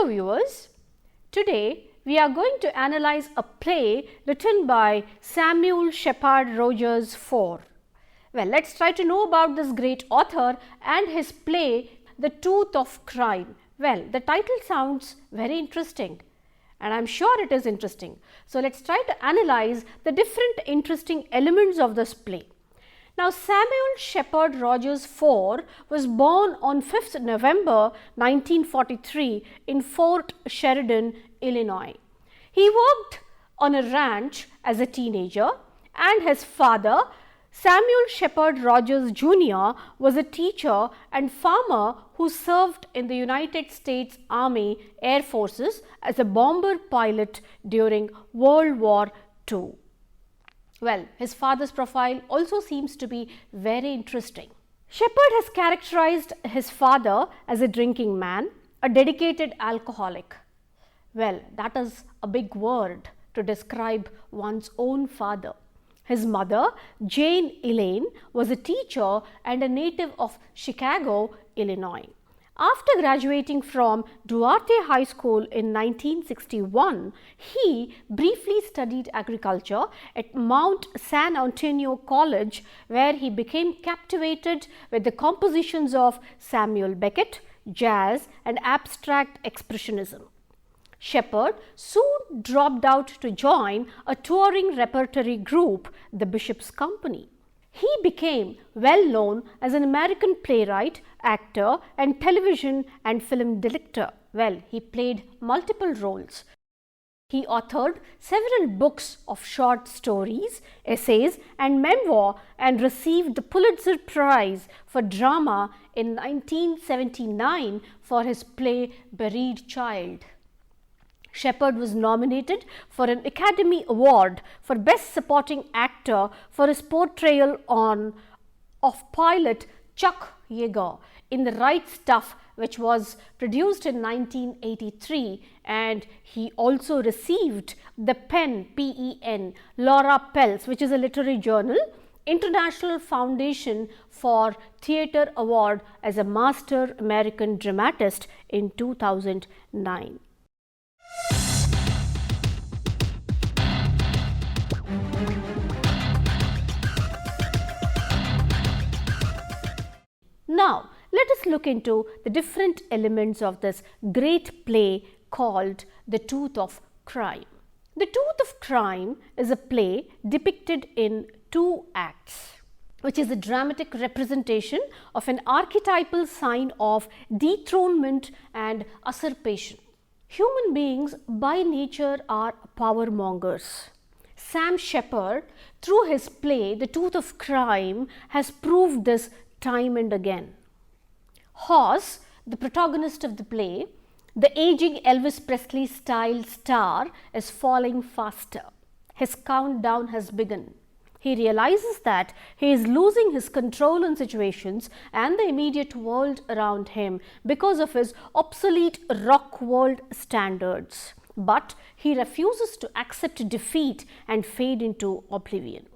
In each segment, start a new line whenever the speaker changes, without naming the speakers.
Hello viewers, today we are going to analyze a play written by Samuel Shepard Rogers IV. Well, let's try to know about this great author and his play The Tooth of Crime. Well, the title sounds very interesting and I am sure it is interesting. So, let's try to analyze the different interesting elements of this play. Now, Samuel Shepard Rogers IV was born on 5th November 1943 in Fort Sheridan, Illinois. He worked on a ranch as a teenager and his father, Samuel Shepard Rogers Jr., was a teacher and farmer who served in the United States Army Air Forces as a bomber pilot during World War II. Well, his father's profile also seems to be very interesting. Shepard has characterized his father as a drinking man, a dedicated alcoholic. Well, that is a big word to describe one's own father. His mother, Jane Elaine, was a teacher and a native of Chicago, Illinois. After graduating from Duarte High School in 1961, he briefly studied agriculture at Mount San Antonio College, where he became captivated with the compositions of Samuel Beckett, jazz and abstract expressionism. Shepard soon dropped out to join a touring repertory group, the Bishop's Company. He became well known as an American playwright, actor and television and film director. Well, he played multiple roles. He authored several books of short stories, essays and memoir and received the Pulitzer Prize for Drama in 1979 for his play Buried Child. Shepard was nominated for an Academy Award for Best Supporting Actor for his portrayal of pilot Chuck Yeager in The Right Stuff, which was produced in 1983, and he also received the PEN Laura Pels, which is a literary journal, International Foundation for Theatre Award as a Master American Dramatist in 2009. Now, let us look into the different elements of this great play called The Tooth of Crime. The Tooth of Crime is a play depicted in 2 acts, which is a dramatic representation of an archetypal sign of dethronement and usurpation. Human beings by nature are power mongers. Sam Shepard, through his play The Tooth of Crime, has proved this time and again. Hoss, the protagonist of the play, the aging Elvis Presley style star, is falling faster. His countdown has begun. He realizes that he is losing his control on situations and the immediate world around him because of his obsolete rock world standards. But he refuses to accept defeat and fade into oblivion.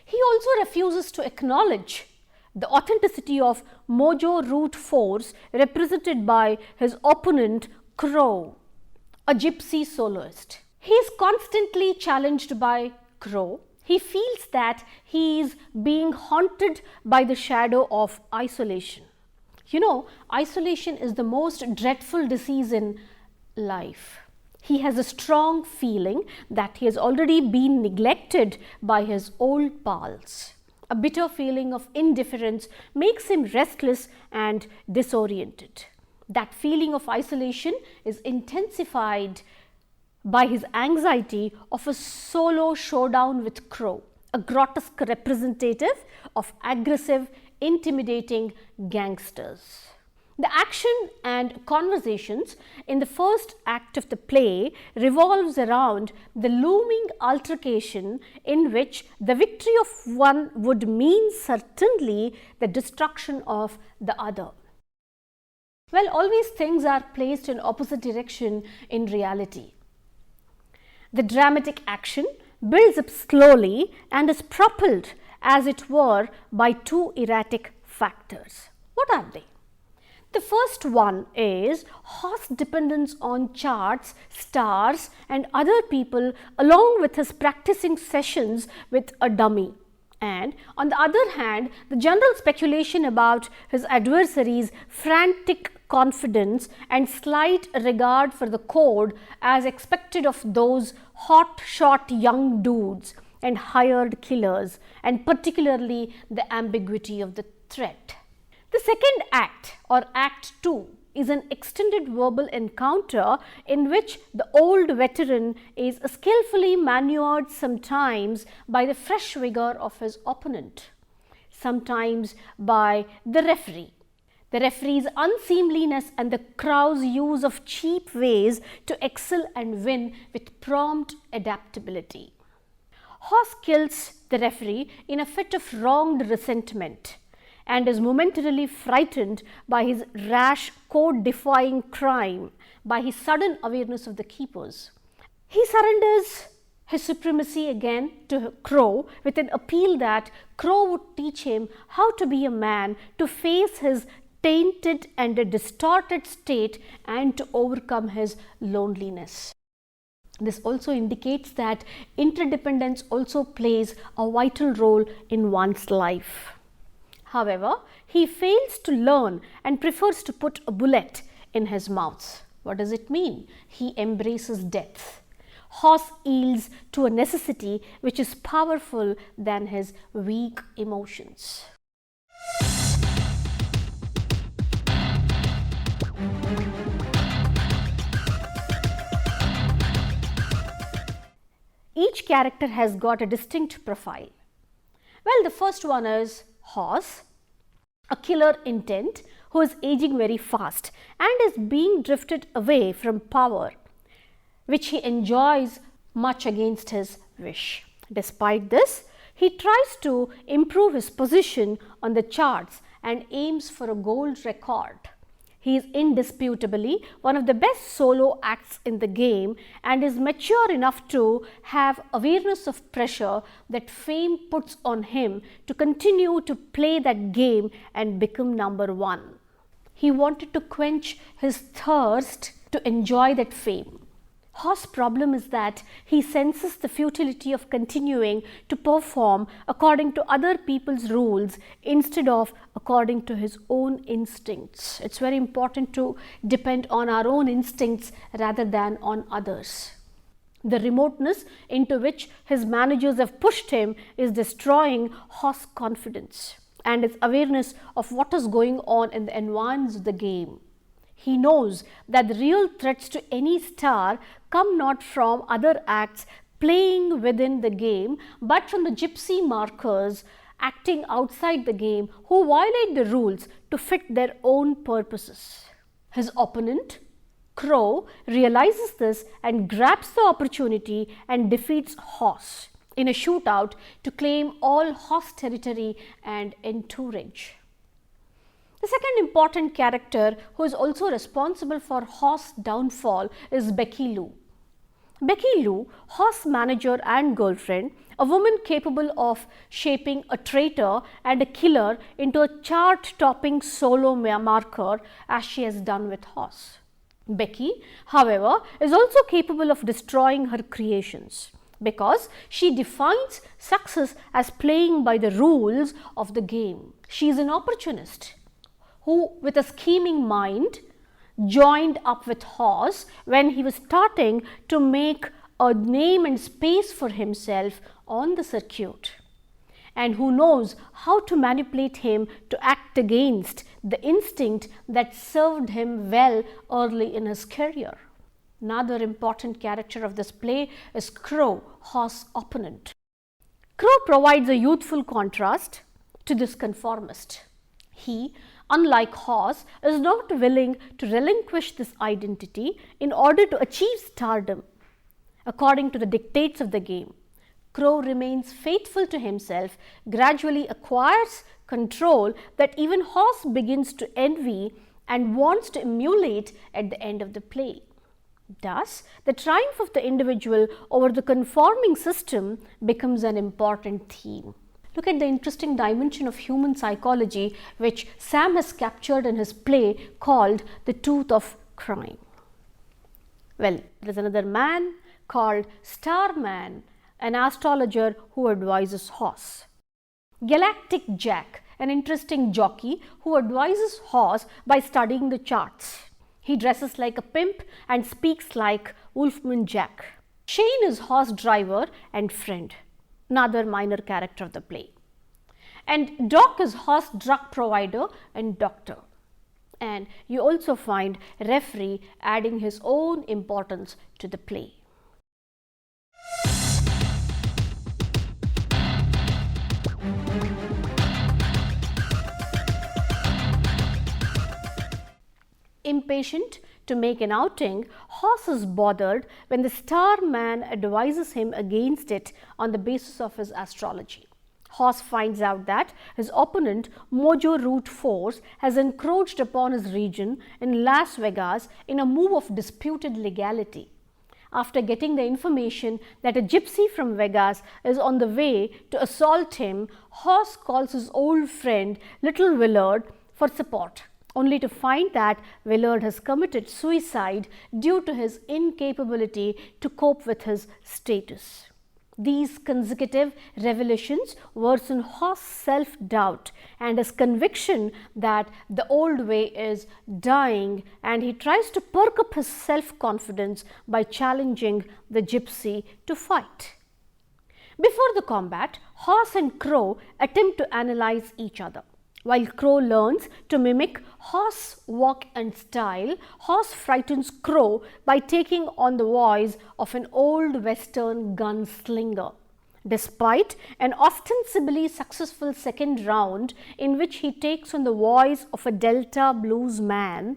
He also refuses to acknowledge the authenticity of Mojo Root Force, represented by his opponent Crow, a gypsy soloist. He is constantly challenged by Crow. He feels that he is being haunted by the shadow of isolation. You know, isolation is the most dreadful disease in life. He has a strong feeling that he has already been neglected by his old pals. A bitter feeling of indifference makes him restless and disoriented. That feeling of isolation is intensified by his anxiety of a solo showdown with Crow, a grotesque representative of aggressive, intimidating gangsters. The action and conversations in the first act of the play revolves around the looming altercation in which the victory of one would mean certainly the destruction of the other. Well, always things are placed in opposite direction in reality. The dramatic action builds up slowly and is propelled, as it were, by 2 erratic factors. What are they? The first one is horse dependence on charts, stars and other people along with his practicing sessions with a dummy. And on the other hand, the general speculation about his adversaries' frantic confidence and slight regard for the code as expected of those hot-shot young dudes and hired killers, and particularly the ambiguity of the threat. The second act, or Act 2, is an extended verbal encounter in which the old veteran is skillfully maneuvered sometimes by the fresh vigor of his opponent, sometimes by the referee. The referee's unseemliness and the crowd's use of cheap ways to excel and win with prompt adaptability. Hoss kills the referee in a fit of wronged resentment and is momentarily frightened by his rash, code-defying crime, by his sudden awareness of the keepers. He surrenders his supremacy again to Crow with an appeal that Crow would teach him how to be a man, to face his tainted and distorted state and to overcome his loneliness. This also indicates that interdependence also plays a vital role in one's life. However, he fails to learn and prefers to put a bullet in his mouth. What does it mean? He embraces death. Hoss yields to a necessity which is powerful than his weak emotions. Each character has got a distinct profile. Well, the first one is Hoss, a killer intent who is aging very fast and is being drifted away from power, which he enjoys much against his wish. Despite this, he tries to improve his position on the charts and aims for a gold record. He is indisputably one of the best solo acts in the game and is mature enough to have awareness of pressure that fame puts on him to continue to play that game and become number one. He wanted to quench his thirst to enjoy that fame. Hoss' problem is that he senses the futility of continuing to perform according to other people's rules instead of according to his own instincts. It's very important to depend on our own instincts rather than on others. The remoteness into which his managers have pushed him is destroying Hoss' confidence and his awareness of what is going on in the environs of the game. He knows that the real threats to any star come not from other acts playing within the game, but from the gypsy markers acting outside the game who violate the rules to fit their own purposes. His opponent, Crow, realizes this and grabs the opportunity and defeats Hoss in a shootout to claim all Hoss territory and entourage. The second important character who is also responsible for Hoss' downfall is Becky Lou. Becky Lou, Hoss' manager and girlfriend, a woman capable of shaping a traitor and a killer into a chart-topping solo marker as she has done with Hoss. Becky, however, is also capable of destroying her creations because she defines success as playing by the rules of the game. She is an opportunist who, with a scheming mind, joined up with Hoss when he was starting to make a name and space for himself on the circuit, and who knows how to manipulate him to act against the instinct that served him well early in his career. Another important character of this play is Crow, Hoss' opponent. Crow provides a youthful contrast to this conformist. He, unlike Hoss, is not willing to relinquish this identity in order to achieve stardom. According to the dictates of the game, Crow remains faithful to himself, gradually acquires control that even Hoss begins to envy and wants to emulate at the end of the play. Thus, the triumph of the individual over the conforming system becomes an important theme. Look at the interesting dimension of human psychology which Sam has captured in his play called The Tooth of Crime. Well, there is another man called Starman, an astrologer who advises Horse. Galactic Jack, an interesting jockey who advises Horse by studying the charts. He dresses like a pimp and speaks like Wolfman Jack. Shane is Horse driver and friend, another minor character of the play. And Doc is Horse drug provider and doctor. And you also find referee adding his own importance to the play. Impatient to make an outing, Horse is bothered when the Starman advises him against it on the basis of his astrology. Horse finds out that his opponent, Mojo Root Force, has encroached upon his region in Las Vegas in a move of disputed legality. After getting the information that a gypsy from Vegas is on the way to assault him, Horse calls his old friend Little Willard for support, only to find that Willard has committed suicide due to his incapability to cope with his status. These consecutive revelations worsen Horse's self-doubt and his conviction that the old way is dying, and he tries to perk up his self-confidence by challenging the gypsy to fight. Before the combat, Horse and Crow attempt to analyze each other. While Crow learns to mimic Horse's walk and style, Horse frightens Crow by taking on the voice of an old western gunslinger. Despite an ostensibly successful second round in which he takes on the voice of a Delta blues man,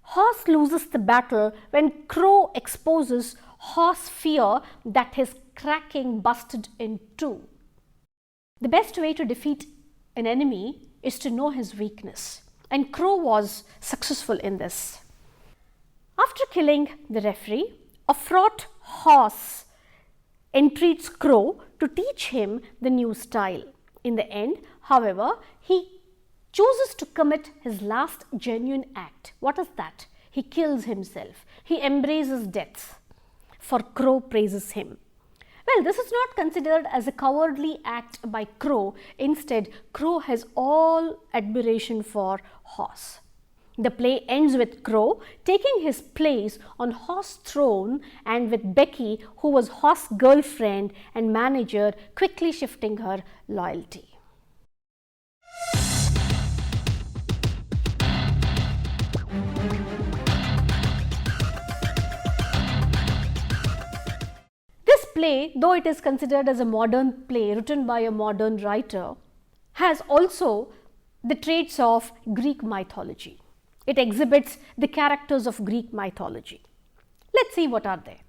Horse loses the battle when Crow exposes Horse's fear that his cracking busted in two. The best way to defeat an enemy is to know his weakness, and Crow was successful in this. After killing the referee, a fraught Horse entreats Crow to teach him the new style. In the end, however, he chooses to commit his last genuine act. What is that? He kills himself. He embraces death. For Crow praises him. Well, this is not considered as a cowardly act by Crow. Instead, Crow has all admiration for Horse. The play ends with Crow taking his place on Horse's throne, and with Becky, who was Horse's girlfriend and manager, quickly shifting her loyalty. This play, though it is considered as a modern play written by a modern writer, has also the traits of Greek mythology. It exhibits the characters of Greek mythology. Let's see what are they.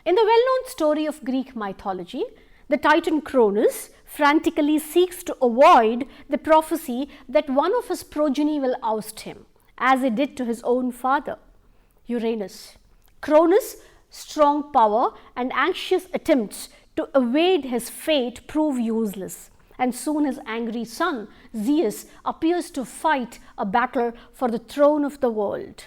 In the well-known story of Greek mythology, the Titan Cronus frantically seeks to avoid the prophecy that one of his progeny will oust him, as he did to his own father, Uranus. Cronus' strong power and anxious attempts to evade his fate prove useless, and soon his angry son, Zeus, appears to fight a battle for the throne of the world.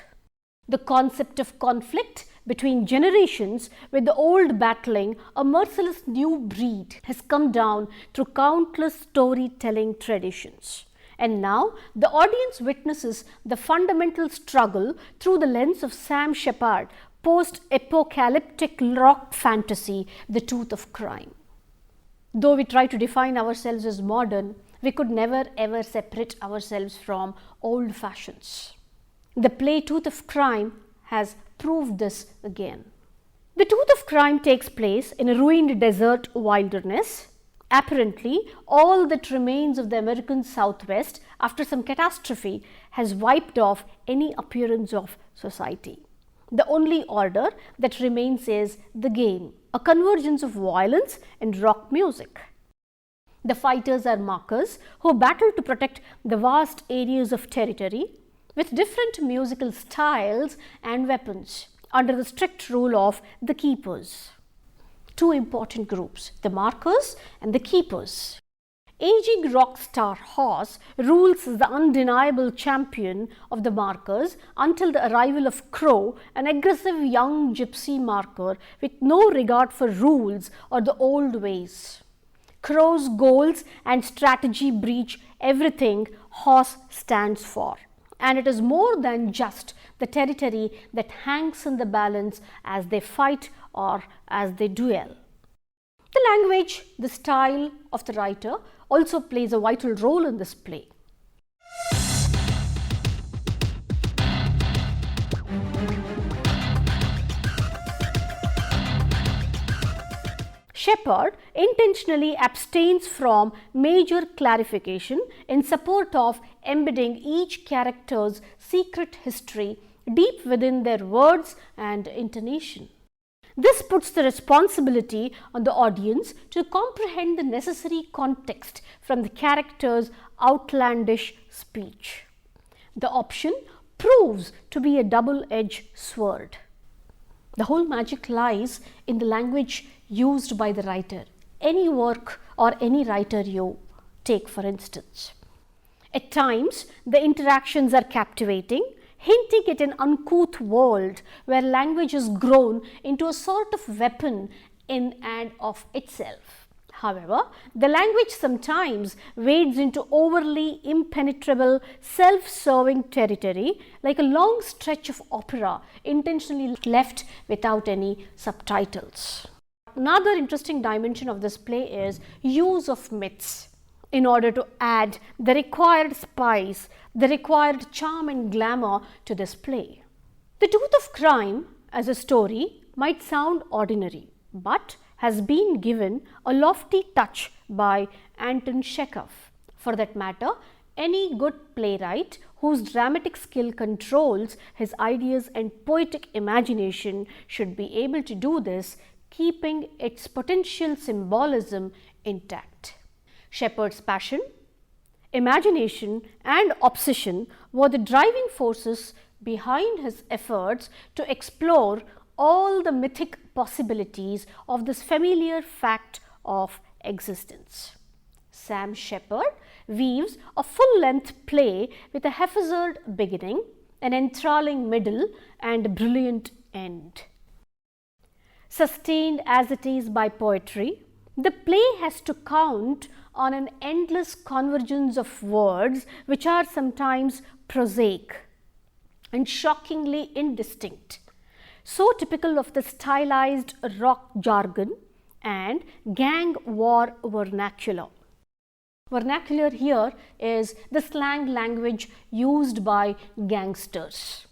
The concept of conflict between generations, with the old battling a merciless new breed, has come down through countless storytelling traditions. And now the audience witnesses the fundamental struggle through the lens of Sam Shepard, post-apocalyptic rock fantasy, The Tooth of Crime. Though we try to define ourselves as modern, we could never ever separate ourselves from old fashions. The play Tooth of Crime has proved this again. The Tooth of Crime takes place in a ruined desert wilderness, apparently all that remains of the American Southwest after some catastrophe has wiped off any appearance of society. The only order that remains is the game, a convergence of violence and rock music. The fighters are markers who battle to protect the vast areas of territory with different musical styles and weapons under the strict rule of the keepers. Two important groups, the markers and the keepers. Aging rock star Hoss rules as the undeniable champion of the markers until the arrival of Crow, an aggressive young gypsy marker with no regard for rules or the old ways. Crow's goals and strategy breach everything Hoss stands for, and it is more than just the territory that hangs in the balance as they fight or as they duel. The language, the style of the writer also plays a vital role in this play. Shepard intentionally abstains from major clarification in support of embedding each character's secret history deep within their words and intonation. This puts the responsibility on the audience to comprehend the necessary context from the character's outlandish speech. The option proves to be a double-edged sword. The whole magic lies in the language used by the writer. Any work or any writer you take, for instance. At times, the interactions are captivating, hinting at an uncouth world where language is grown into a sort of weapon in and of itself. However, the language sometimes wades into overly impenetrable, self-serving territory, like a long stretch of opera intentionally left without any subtitles. Another interesting dimension of this play is use of myths in order to add the required spice, the required charm and glamour to this play. The Tooth of Crime as a story might sound ordinary, but has been given a lofty touch by Anton Chekhov. For that matter, any good playwright whose dramatic skill controls his ideas and poetic imagination should be able to do this, keeping its potential symbolism intact. Shepard's passion, imagination and obsession were the driving forces behind his efforts to explore all the mythic possibilities of this familiar fact of existence. Sam Shepard weaves a full-length play with a haphazard beginning, an enthralling middle and a brilliant end. Sustained as it is by poetry, the play has to count on an endless convergence of words which are sometimes prosaic and shockingly indistinct, so typical of the stylized rock jargon and gang war vernacular. Vernacular here is the slang language used by gangsters.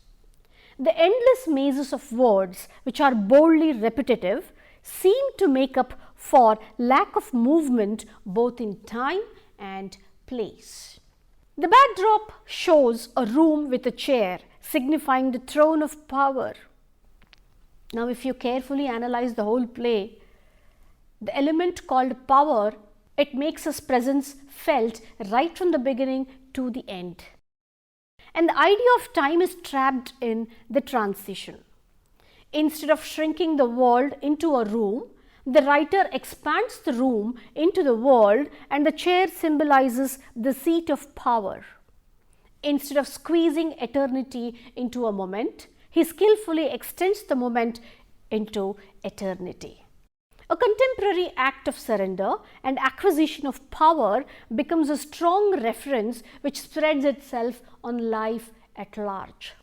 The endless mazes of words, which are boldly repetitive, seem to make up for lack of movement both in time and place. The backdrop shows a room with a chair, signifying the throne of power. Now, if you carefully analyze the whole play, the element called power, it makes its presence felt right from the beginning to the end. And the idea of time is trapped in the transition. Instead of shrinking the world into a room, the writer expands the room into the world, and the chair symbolizes the seat of power. Instead of squeezing eternity into a moment, he skillfully extends the moment into eternity. A contemporary act of surrender and acquisition of power becomes a strong reference which spreads itself on life at large.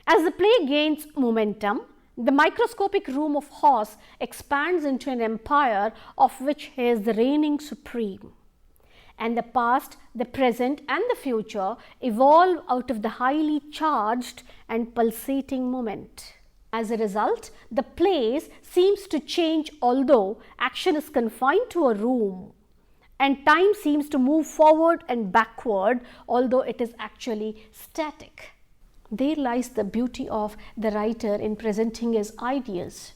As the play gains momentum, the microscopic room of Hoss expands into an empire of which he is the reigning supreme. And the past, the present and the future evolve out of the highly charged and pulsating moment. As a result, the play seems to change although action is confined to a room, and time seems to move forward and backward although it is actually static. There lies the beauty of the writer in presenting his ideas.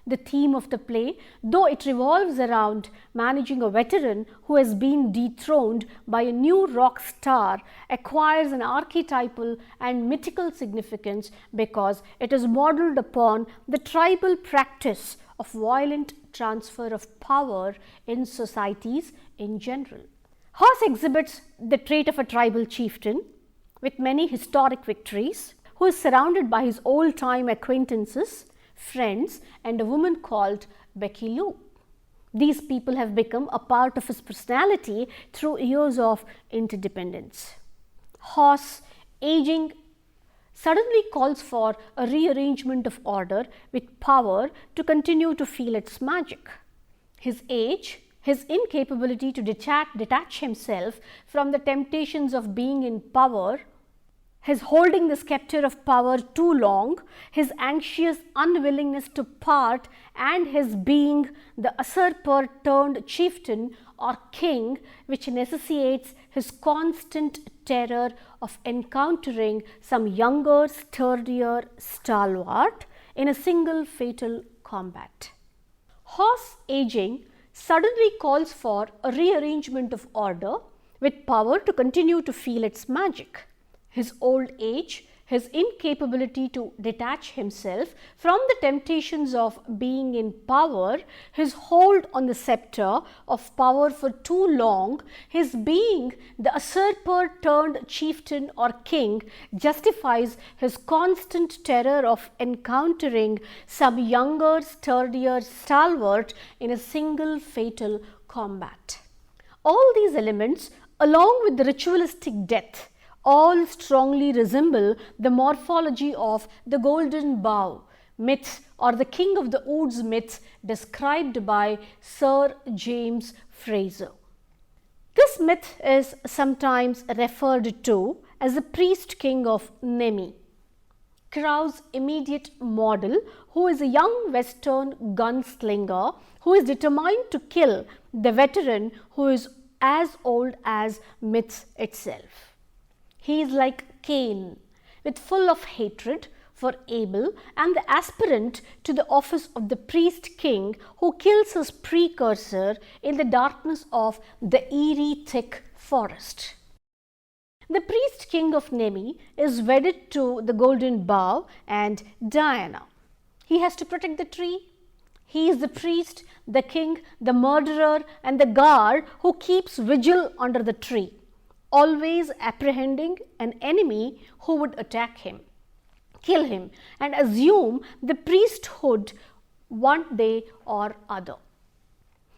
The theme of the play, though it revolves around managing a veteran who has been dethroned by a new rock star, acquires an archetypal and mythical significance because it is modeled upon the tribal practice of violent transfer of power in societies in general. Horse exhibits the trait of a tribal chieftain with many historic victories, who is surrounded by his old-time acquaintances, friends, and a woman called Becky Lou. These people have become a part of his personality through years of interdependence. Horse aging suddenly calls for a rearrangement of order with power to continue to feel its magic. His age, his incapability to detach himself from the temptations of being in power, his holding the scepter of power too long, his anxious unwillingness to part, and his being the usurper turned chieftain or king, which necessitates his constant terror of encountering some younger, sturdier stalwart in a single fatal combat. Horse aging suddenly calls for a rearrangement of order with power to continue to feel its magic. His old age, his incapability to detach himself from the temptations of being in power, his hold on the scepter of power for too long, his being the usurper turned chieftain or king justifies his constant terror of encountering some younger, sturdier stalwart in a single fatal combat. All these elements, along with the ritualistic death, all strongly resemble the morphology of the golden bough myth or the king of the woods myth described by Sir James Frazer. This myth is sometimes referred to as the priest king of Nemi, Crow's immediate model, who is a young western gunslinger who is determined to kill the veteran who is as old as myth itself. He is like Cain, with full of hatred for Abel and the aspirant to the office of the priest king who kills his precursor in the darkness of the eerie thick forest. The priest king of Nemi is wedded to the golden bough and Diana. He has to protect the tree. He is the priest, the king, the murderer, and the guard who keeps vigil under the tree, always apprehending an enemy who would attack him, kill him, and assume the priesthood one day or other.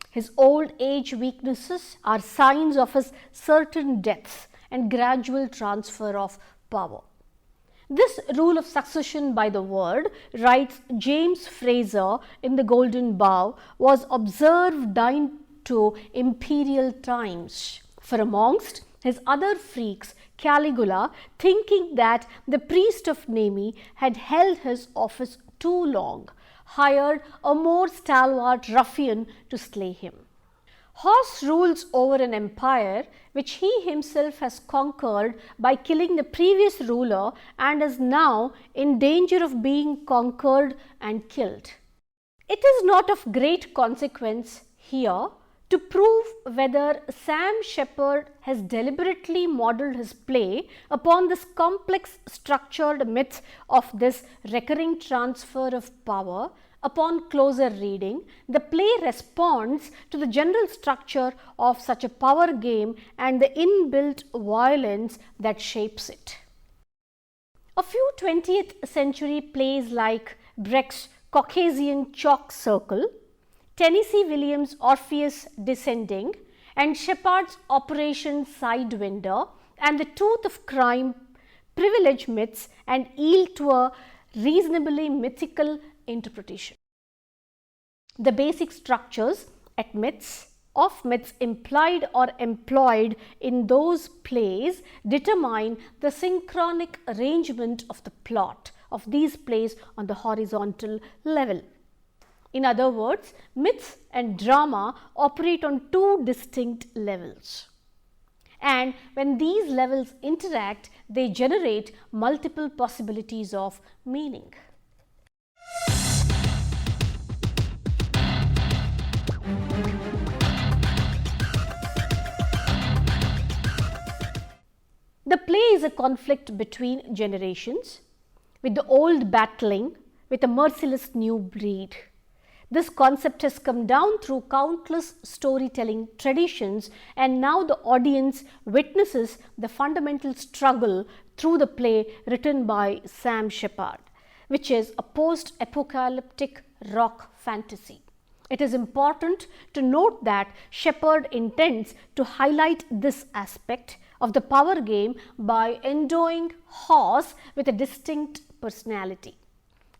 His old age weaknesses are signs of his certain deaths and gradual transfer of power. This rule of succession by the word, writes James Frazer in The Golden Bough, was observed down to imperial times. For amongst his other freaks, Caligula, thinking that the priest of Nemi had held his office too long, hired a more stalwart ruffian to slay him. Horse rules over an empire which he himself has conquered by killing the previous ruler and is now in danger of being conquered and killed. It is not of great consequence here to prove whether Sam Shepard has deliberately modelled his play upon this complex structured myth of this recurring transfer of power. Upon closer reading, the play responds to the general structure of such a power game and the inbuilt violence that shapes it. A few 20th century plays like Brecht's Caucasian Chalk Circle, Tennessee Williams' Orpheus Descending, and Shepard's Operation Sidewinder and the Tooth of Crime privilege myths and yield to a reasonably mythical interpretation. The basic structures of myths implied or employed in those plays determine the synchronic arrangement of the plot of these plays on the horizontal level. In other words, myths and drama operate on two distinct levels. And when these levels interact, they generate multiple possibilities of meaning. The play is a conflict between generations, with the old battling with a merciless new breed. This concept has come down through countless storytelling traditions, and now the audience witnesses the fundamental struggle through the play written by Sam Shepard, which is a post-apocalyptic rock fantasy. It is important to note that Shepard intends to highlight this aspect of the power game by endowing Hoss with a distinct personality.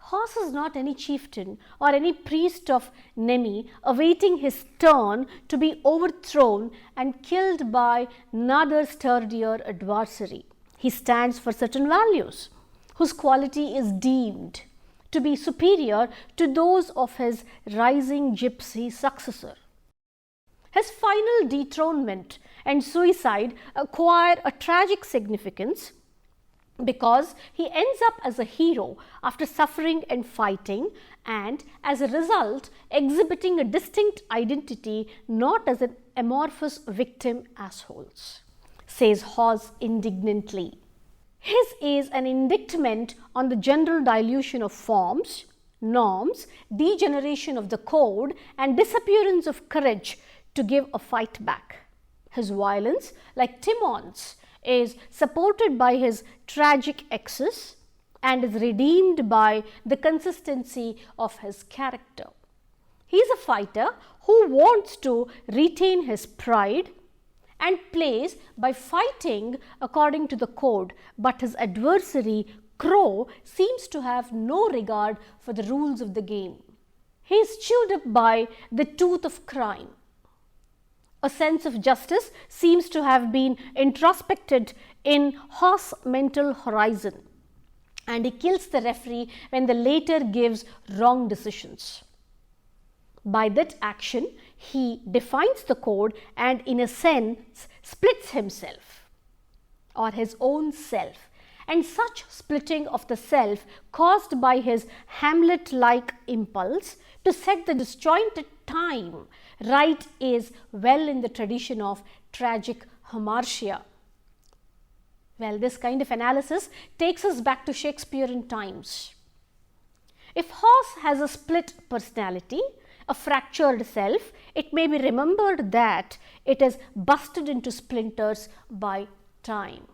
Hoss is not any chieftain or any priest of Nemi awaiting his turn to be overthrown and killed by another sturdier adversary. He stands for certain values whose quality is deemed to be superior to those of his rising gypsy successor. His final dethronement and suicide acquire a tragic significance because he ends up as a hero after suffering and fighting, and as a result exhibiting a distinct identity, not as an amorphous victim assholes, says Hoss indignantly. His is an indictment on the general dilution of forms, norms, degeneration of the code, and disappearance of courage to give a fight back. His violence, like Timon's, is supported by his tragic excess and is redeemed by the consistency of his character. He is a fighter who wants to retain his pride and plays by fighting according to the code, but his adversary, Crow, seems to have no regard for the rules of the game. He is chewed up by the tooth of crime. A sense of justice seems to have been introspected in Hoss' mental horizon, and he kills the referee when the latter gives wrong decisions. By that action, he defines the code and, in a sense, splits himself or his own self. And such splitting of the self, caused by his Hamlet-like impulse to set the disjointed time right, is well in the tradition of tragic hamartia. Well, this kind of analysis takes us back to Shakespearean times. If Hoss has a split personality, a fractured self, it may be remembered that it is busted into splinters by time.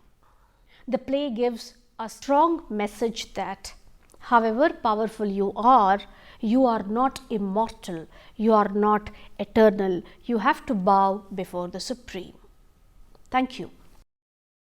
The play gives a strong message that however powerful you are not immortal, you are not eternal. You have to bow before the Supreme. Thank you.